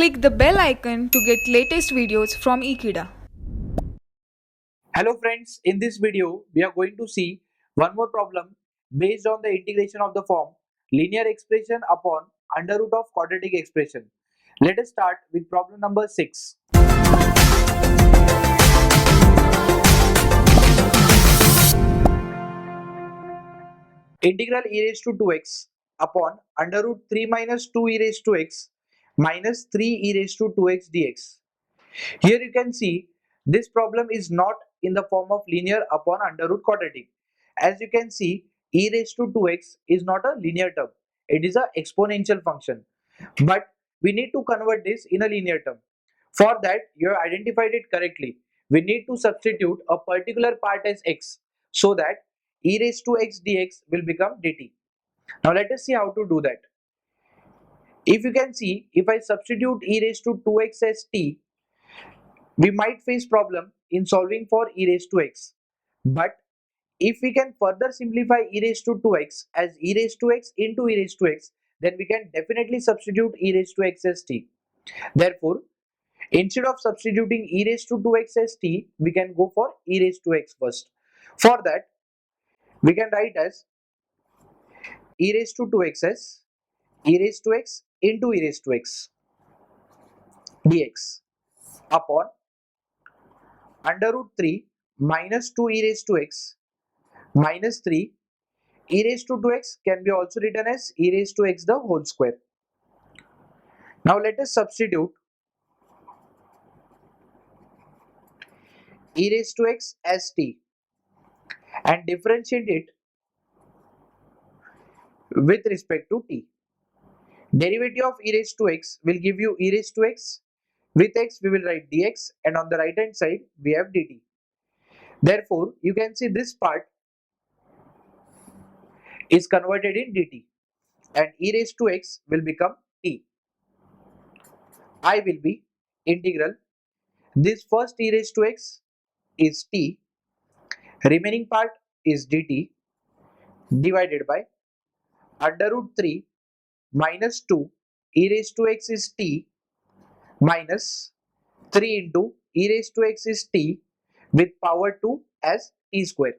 Click the bell icon to get latest videos from Ekeeda. Hello friends, in this video we are going to see one more problem based on the integration of the form linear expression upon under root of quadratic expression. Let us start with problem number 6. Integral e raised to 2x upon under root 3 minus 2 e raised to x minus 3 e raised to 2x dx. Here you can see this problem is not in the form of linear upon under root quadratic. As you can see, e raised to 2x is not a linear term. It is an exponential function. But we need to convert this in a linear term. For that, you have identified it correctly. We need to substitute a particular part as x so that e raised to x dx will become dt. Now let us see how to do that. If you can see, if I substitute e raised to 2x as t, we might face problem in solving for e raised to x. But if we can further simplify e raised to 2x as e raised to x into e raised to x, then we can definitely substitute e raised to x as t. Therefore, instead of substituting e raised to 2x as t, we can go for e raised to x first. For that, we can write as e raised to 2x as e raised to x into e raised to x dx upon under root 3 minus 2 e raised to x minus 3 e raised to 2x can be also written as e raised to x the whole square. Now let us substitute e raised to x as t and differentiate it with respect to t. Derivative of e raised to x will give you e raised to x. With x we will write dx and on the right hand side we have dt. Therefore, you can see this part is converted in dt and e raised to x will become t. I will be integral this first e raised to x is t, remaining part is dt divided by under root 3 minus 2 e raised to x is t minus 3 into e raised to x is t with power 2 as t square.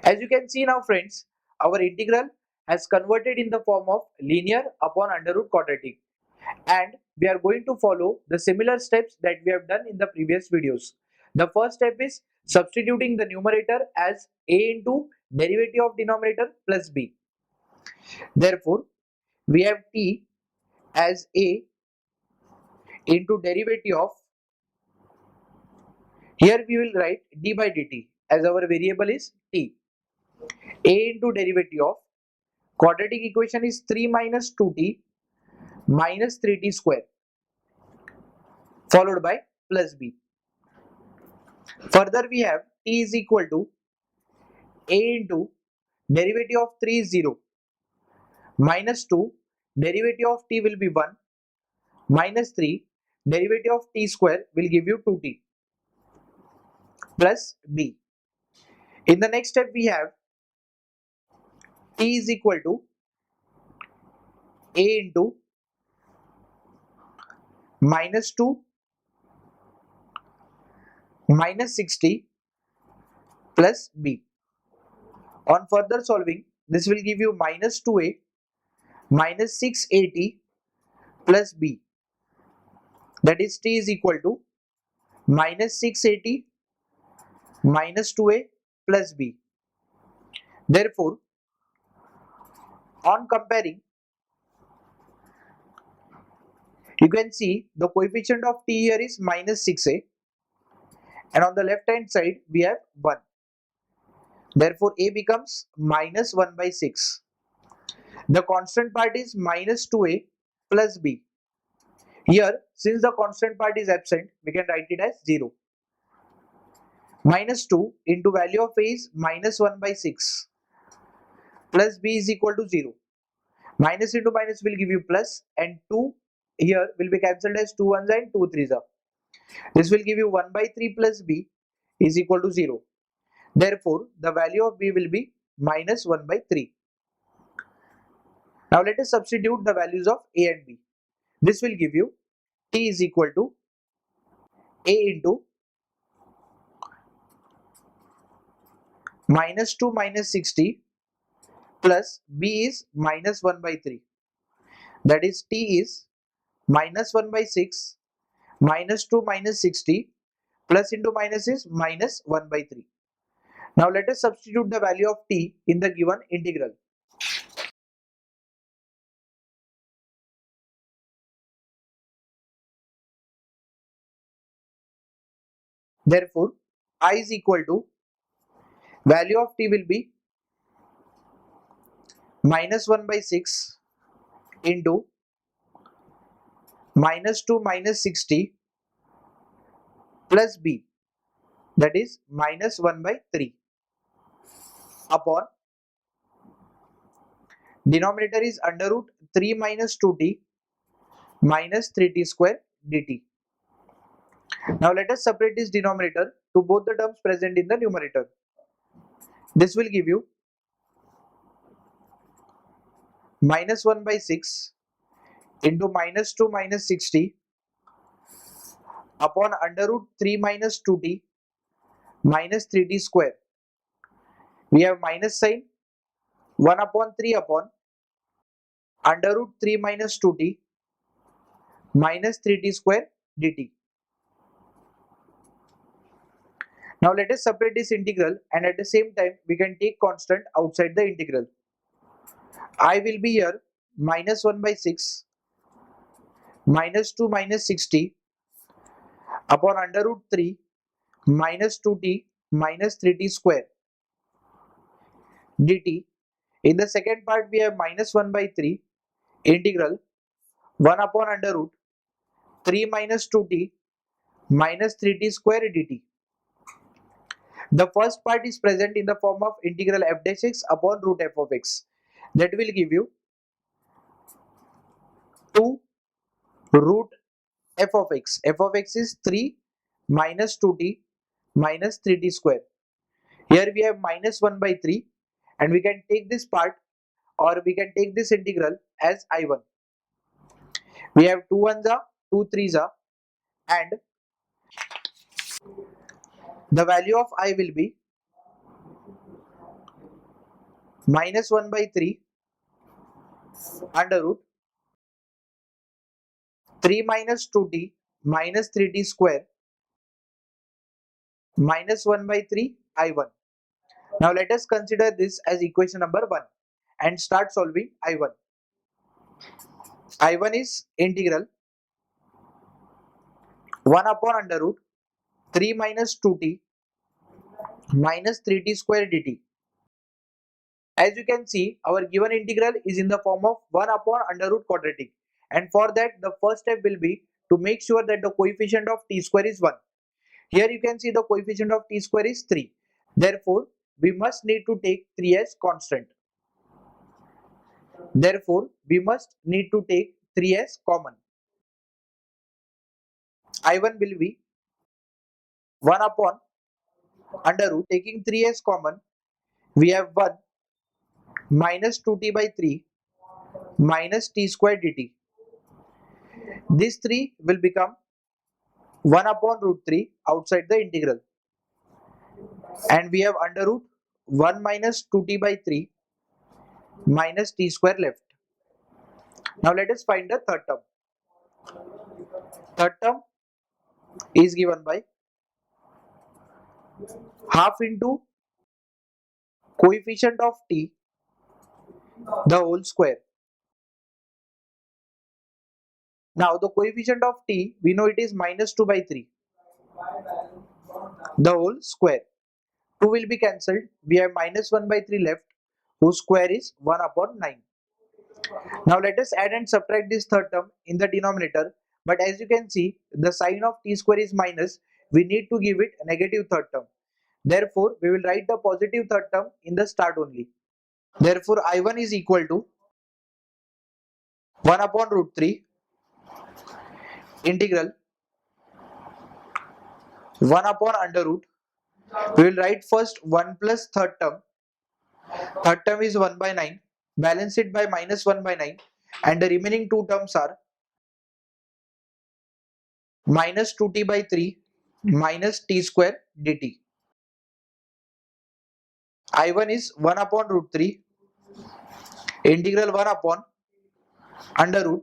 As you can see now friends, our integral has converted in the form of linear upon under root quadratic, and we are going to follow the similar steps that we have done in the previous videos. The first step is substituting the numerator as a into derivative of denominator plus b. Therefore, we have t as a into derivative of, here we will write d by dt as our variable is t. A into derivative of quadratic equation is 3 minus 2t minus 3t square followed by plus b. Further we have t is equal to a into derivative of 3 is 0 minus 2 derivative of t will be 1 minus 3 derivative of t square will give you 2t plus b. In the next step we have t is equal to a into minus 2 minus 60 plus b. On further solving, this will give you minus 2a minus 6at plus b, that is t is equal to minus 6at minus 2a plus b. Therefore, on comparing, you can see the coefficient of t here is minus 6a and on the left hand side we have 1. Therefore, a becomes minus 1 by 6. The constant part is minus 2a plus b. Here, since the constant part is absent, we can write it as 0. Minus 2 into value of a is minus 1 by 6 plus b is equal to 0. Minus into minus will give you plus and 2 here will be cancelled as 2 1s and 2 3s are. This will give you 1 by 3 plus b is equal to 0. Therefore, the value of b will be minus 1 by 3. Now let us substitute the values of a and b. This will give you t is equal to a into minus 2 minus 60 plus b is minus 1 by 3. That is t is minus 1 by 6 minus 2 minus 60 plus into minus is minus 1 by 3. Now let us substitute the value of t in the given integral. Therefore, I is equal to value of t will be minus 1 by 6 into minus 2 minus 60 plus b, that is minus 1 by 3, upon denominator is under root 3 minus 2t minus 3t square dt. Now let us separate this denominator to both the terms present in the numerator. This will give you minus 1 by 6 into minus 2 minus 60 upon under root 3 minus 2t minus 3t square. We have minus sign, 1 upon 3 upon under root 3 minus 2t minus 3t square dt. Now let us separate this integral, and at the same time we can take constant outside the integral. I will be here minus 1 by 6 minus 2 minus 60 upon under root 3 minus 2t minus 3t square dt. In the second part we have minus 1 by 3 integral 1 upon under root 3 minus 2t minus 3t square dt. The first part is present in the form of integral f dash x upon root f of x. That will give you 2 root f of x. F of x is 3 minus 2t minus 3t square. Here we have minus 1 by 3, and we can take this part, or we can take this integral as I1. We have 2 ones are, 2 threes are, and the value of I will be minus 1 by 3 under root 3 minus 2t minus 3t square minus 1 by 3 I1. Now let us consider this as equation number 1 and start solving I1. I1 is integral 1 upon under root 3 minus 2t minus 3t square dt. As you can see, our given integral is in the form of 1 upon under root quadratic, and for that the first step will be to make sure that the coefficient of t square is 1. Here you can see the coefficient of t square is 3. Therefore, we must need to take 3 as constant. Therefore, we must need to take 3 as common. I1 will be 1 upon under root, taking 3 as common, we have 1 minus 2t by 3 minus t square dt. This 3 will become 1 upon root 3 outside the integral, and we have under root 1 minus 2t by 3 minus t square left. Now let us find the third term. Third term is given by half into coefficient of t the whole square. Now the coefficient of t, we know it is minus 2 by 3 the whole square. 2 will be cancelled, we have minus 1 by 3 left, whose square is 1 upon 9. Now let us add and subtract this third term in the denominator, but as you can see the sign of t square is minus, we need to give it a negative third term. Therefore, we will write the positive third term in the start only. Therefore, I1 is equal to 1 upon root 3 integral 1 upon under root. We will write first 1 plus third term. Third term is 1 by 9. Balance it by minus 1 by 9. And the remaining two terms are minus 2t by 3 minus t square dt. I1 is 1 upon root 3 integral 1 upon under root.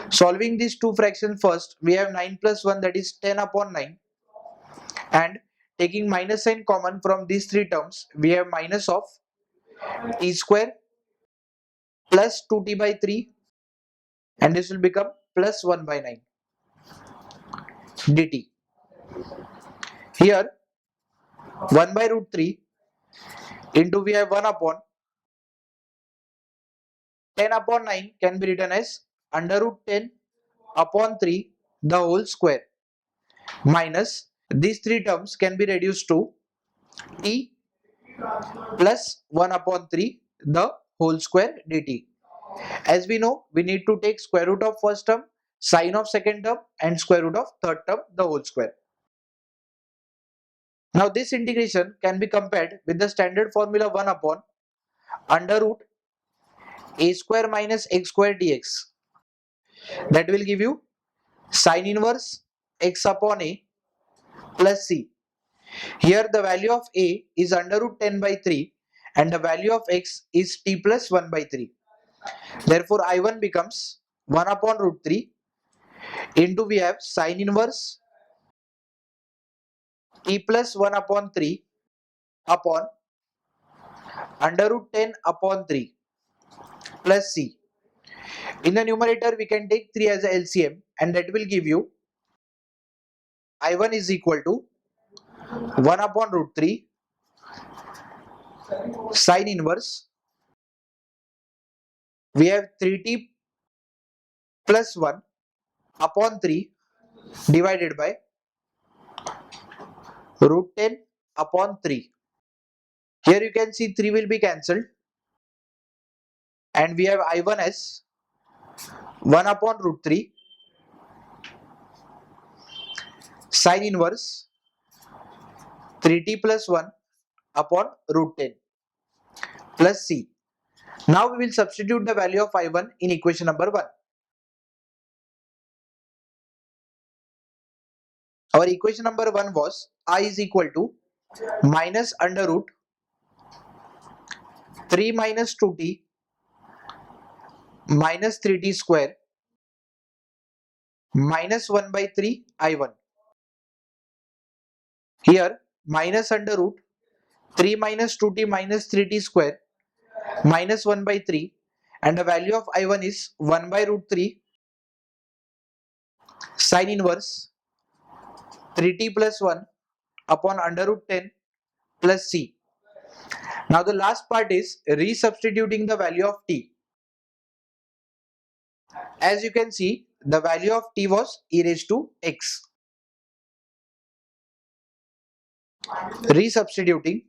Solving these two fractions first, we have 9 plus 1, that is 10 upon 9, and taking minus sign common from these three terms, we have minus of t square plus 2t by 3, and this will become plus 1 by 9 dt. Here 1 by root 3 into we have 1 upon 10 upon 9 can be written as under root 10 upon 3 the whole square, minus these three terms can be reduced to t plus 1 upon 3 the whole square dt. As we know, we need to take square root of first term, sine of second term, and square root of third term the whole square. Now this integration can be compared with the standard formula 1 upon under root a square minus x square dx. That will give you sine inverse x upon a plus c. Here the value of a is under root 10 by 3 and the value of x is t plus 1 by 3. Therefore I1 becomes 1 upon root 3 into we have sine inverse t plus 1 upon 3 upon under root 10 upon 3 plus c. In the numerator we can take 3 as a LCM and that will give you I1 is equal to 1 upon root 3 sine inverse, we have 3t plus 1 upon 3 divided by root 10 upon 3. Here you can see 3 will be cancelled and we have I1 as 1 upon root 3 sine inverse 3t plus 1 upon root 10 plus c. Now we will substitute the value of I1 in equation number 1. Our equation number 1 was I is equal to minus under root 3 minus 2t minus 3t square minus 1 by 3 I1. Here minus under root 3 minus 2t minus 3t square minus 1 by 3 and the value of I1 is 1 by root 3 sine inverse 3t plus 1 upon under root 10 plus c. Now the last part is resubstituting the value of t. As you can see, the value of t was e raised to x. Resubstituting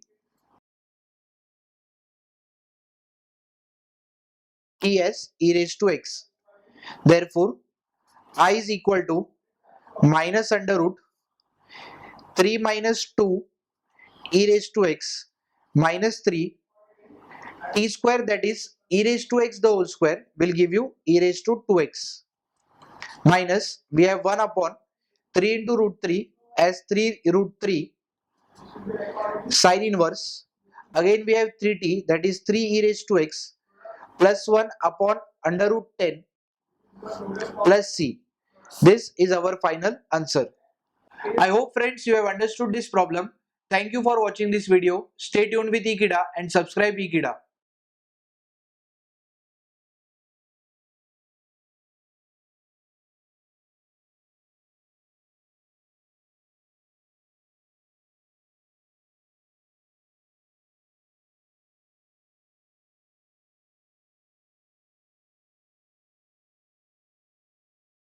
t as e raised to x. Therefore, I is equal to minus under root 3 minus 2 e raised to x minus 3 t square, that is e raised to x the whole square will give you e raised to 2x, minus we have 1 upon 3 into root 3 as 3 root 3 sine inverse, again we have 3t, that is 3 e raised to x plus 1 upon under root 10 plus c. This is our final answer. I hope friends you have understood this problem. Thank you for watching this video. Stay tuned with Ekeeda and subscribe Ekeeda.